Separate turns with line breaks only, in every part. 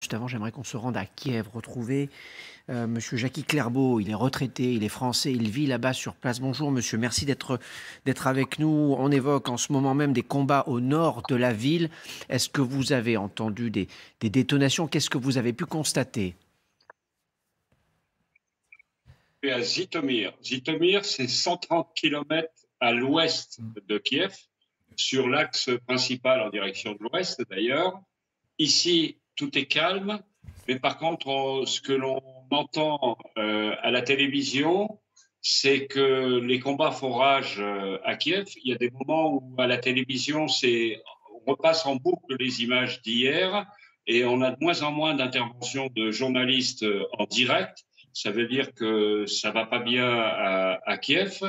juste avant, j'aimerais qu'on se rende à Kiev, retrouver Monsieur Jackie Clairbeau. Il est retraité, il est français, il vit là-bas sur place. Bonjour monsieur, merci d'être avec nous. On évoque en ce moment même des combats au nord de la ville. Est-ce que vous avez entendu des détonations? Qu'est-ce que vous avez pu constater?
À Zitomir. Zitomir, c'est 130 kilomètres à l'ouest de Kiev, sur l'axe principal en direction de l'ouest d'ailleurs. Ici, tout est calme, mais par contre, ce que l'on entend à la télévision, c'est que les combats font rage à Kiev. Il y a des moments où à la télévision, on repasse en boucle les images d'hier et on a de moins en moins d'interventions de journalistes en direct. Ça veut dire que ça va pas bien à Kiev.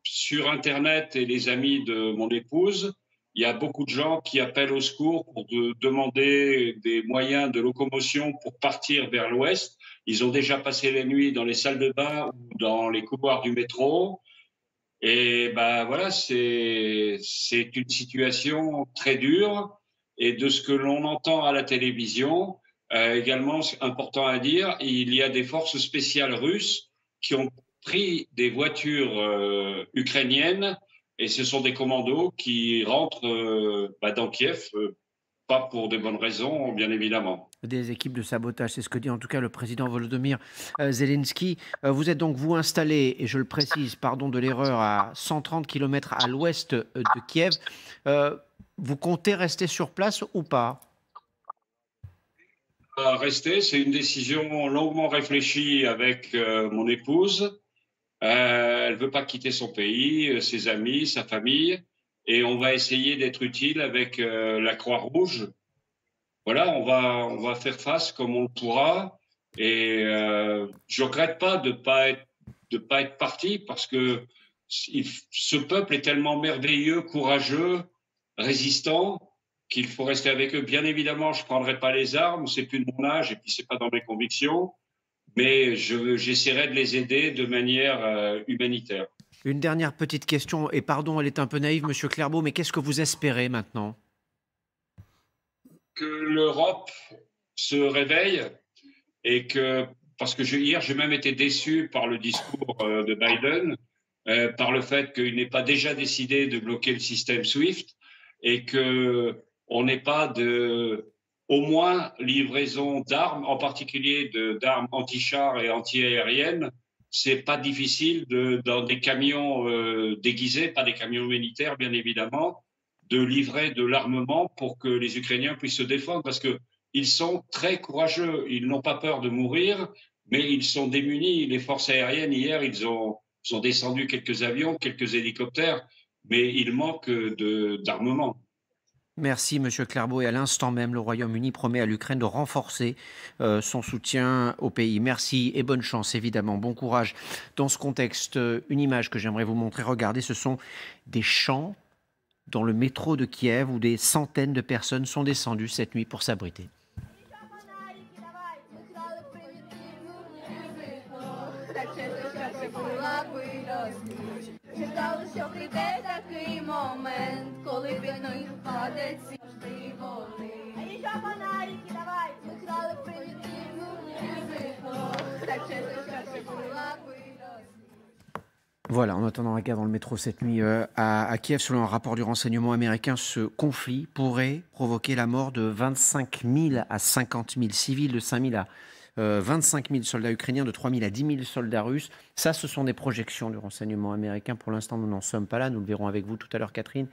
Sur Internet et les amis de mon épouse, il y a beaucoup de gens qui appellent au secours pour demander des moyens de locomotion pour partir vers l'ouest. Ils ont déjà passé la nuit dans les salles de bain ou dans les couloirs du métro. Et ben voilà, c'est une situation très dure. Et de ce que l'on entend à la télévision, également, c'est important à dire, il y a des forces spéciales russes qui ont pris des voitures ukrainiennes et ce sont des commandos qui rentrent dans Kiev, pas pour de bonnes raisons, bien évidemment.
Des équipes de sabotage, c'est ce que dit en tout cas le président Volodymyr Zelensky. Vous êtes donc, vous, installé, et je le précise, pardon de l'erreur, à 130 km à l'ouest de Kiev. Vous comptez rester sur place ou pas?
Rester, c'est une décision longuement réfléchie avec mon épouse. Elle ne veut pas quitter son pays, ses amis, sa famille, et on va essayer d'être utile avec la Croix-Rouge. Voilà, on va faire face comme on le pourra, et je regrette pas de pas être parti parce que ce peuple est tellement merveilleux, courageux, résistant qu'il faut rester avec eux. Bien évidemment, je prendrai pas les armes, c'est plus de mon âge et puis c'est pas dans mes convictions. Mais j'essaierai de les aider de manière humanitaire.
Une dernière petite question, et pardon, elle est un peu naïve, Monsieur Clairbeau, mais qu'est-ce que vous espérez maintenant?
Que l'Europe se réveille et que, parce que hier, j'ai même été déçu par le discours de Biden, par le fait qu'il n'ait pas déjà décidé de bloquer le système SWIFT et qu'on n'ait pas au moins livraison d'armes, en particulier d'armes anti-chars et anti-aériennes. C'est pas difficile dans des camions déguisés, pas des camions militaires bien évidemment, de livrer de l'armement pour que les Ukrainiens puissent se défendre parce que ils sont très courageux, ils n'ont pas peur de mourir, mais ils sont démunis. Les forces aériennes hier, ils ont descendu quelques avions, quelques hélicoptères, mais il manque d'armement.
Merci, Monsieur Clairbeau. Et à l'instant même, le Royaume-Uni promet à l'Ukraine de renforcer son soutien au pays. Merci et bonne chance, évidemment. Bon courage. Dans ce contexte, une image que j'aimerais vous montrer. Regardez, ce sont des champs dans le métro de Kiev où des centaines de personnes sont descendues cette nuit pour s'abriter. Voilà, en attendant un gars dans le métro cette nuit à Kiev, selon un rapport du renseignement américain, ce conflit pourrait provoquer la mort de 25 000 à 50 000 civils, de 5 000 à 25 000 soldats ukrainiens, de 3 000 à 10 000 soldats russes. Ça, ce sont des projections du renseignement américain. Pour l'instant, nous n'en sommes pas là. Nous le verrons avec vous tout à l'heure, Catherine.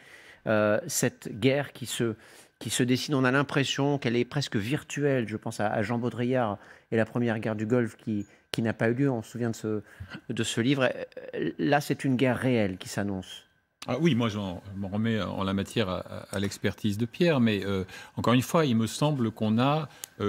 Cette guerre qui se dessine, on a l'impression qu'elle est presque virtuelle. Je pense à Jean Baudrillard et la première guerre du Golfe qui n'a pas eu lieu. On se souvient de ce livre. Là, c'est une guerre réelle qui s'annonce.
Ah oui, moi, je m'en remets en la matière à l'expertise de Pierre, mais encore une fois, il me semble qu'on a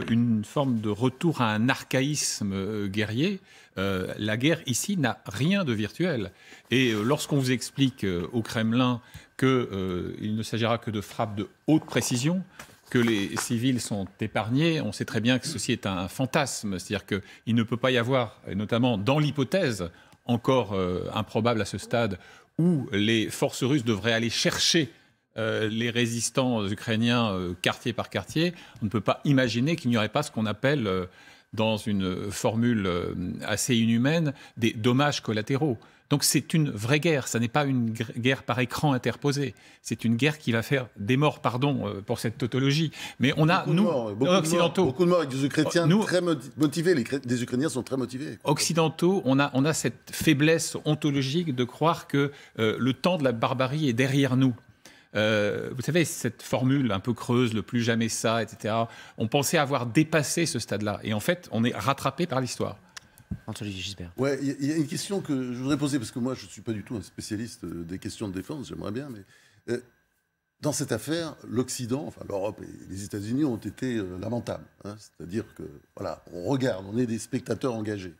une forme de retour à un archaïsme guerrier. La guerre, ici, n'a rien de virtuel. Et lorsqu'on vous explique au Kremlin qu'il ne s'agira que de frappes de haute précision, que les civils sont épargnés, on sait très bien que ceci est un fantasme. C'est-à-dire qu'il ne peut pas y avoir, et notamment dans l'hypothèse encore improbable à ce stade, où les forces russes devraient aller chercher les résistants ukrainiens quartier par quartier, on ne peut pas imaginer qu'il n'y aurait pas ce qu'on appelle, dans une formule assez inhumaine, des dommages collatéraux. Donc c'est une vraie guerre, ça n'est pas une guerre par écran interposé, c'est une guerre qui va faire des morts, pardon pour cette tautologie, mais on a, nous, occidentaux...
Beaucoup de morts avec des Ukrainiens très motivés, les Ukrainiens sont très motivés.
Occidentaux, on a cette faiblesse ontologique de croire que le temps de la barbarie est derrière nous. Vous savez, cette formule un peu creuse, le plus jamais ça, etc., on pensait avoir dépassé ce stade-là, et en fait, on est rattrapé par l'histoire.
Anthony Gisbert.
Ouais, il y a une question que je voudrais poser, parce que moi, je ne suis pas du tout un spécialiste des questions de défense, j'aimerais bien, mais dans cette affaire, l'Occident, enfin l'Europe et les États-Unis ont été lamentables. Hein, c'est-à-dire que, voilà, on regarde, on est des spectateurs engagés.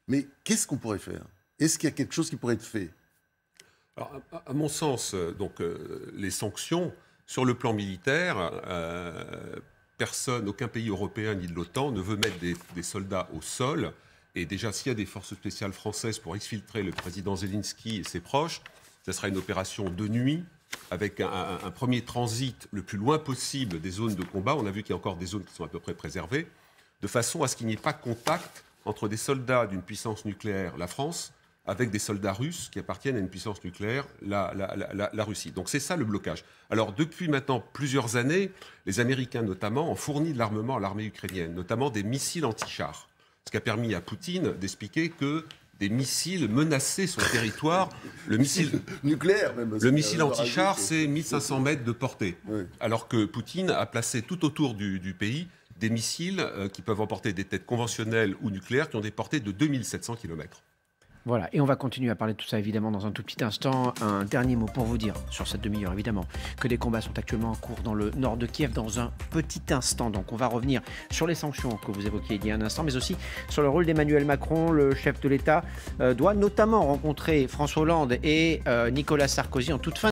Mais qu'est-ce qu'on pourrait faire? Est-ce qu'il y a quelque chose qui pourrait être fait?
Alors, à mon sens, les sanctions, sur le plan militaire, personne, aucun pays européen ni de l'OTAN ne veut mettre des soldats au sol. Et déjà, s'il y a des forces spéciales françaises pour exfiltrer le président Zelensky et ses proches, ce sera une opération de nuit, avec un premier transit le plus loin possible des zones de combat. On a vu qu'il y a encore des zones qui sont à peu près préservées, de façon à ce qu'il n'y ait pas contact entre des soldats d'une puissance nucléaire, la France, avec des soldats russes qui appartiennent à une puissance nucléaire, la Russie. Donc c'est ça le blocage. Alors depuis maintenant plusieurs années, les Américains notamment ont fourni de l'armement à l'armée ukrainienne, notamment des missiles anti-chars. Ce qui a permis à Poutine d'expliquer que des missiles menaçaient son territoire. Le missile
nucléaire, même.
Le missile anti-char, c'est 1500 mètres de portée. Oui. Alors que Poutine a placé tout autour du pays des missiles qui peuvent emporter des têtes conventionnelles ou nucléaires qui ont des portées de 2700 km.
Voilà, et on va continuer à parler de tout ça évidemment dans un tout petit instant. Un dernier mot pour vous dire, sur cette demi-heure évidemment, que des combats sont actuellement en cours dans le nord de Kiev dans un petit instant. Donc on va revenir sur les sanctions que vous évoquiez il y a un instant, mais aussi sur le rôle d'Emmanuel Macron. Le chef de l'État doit notamment rencontrer François Hollande et Nicolas Sarkozy en toute fin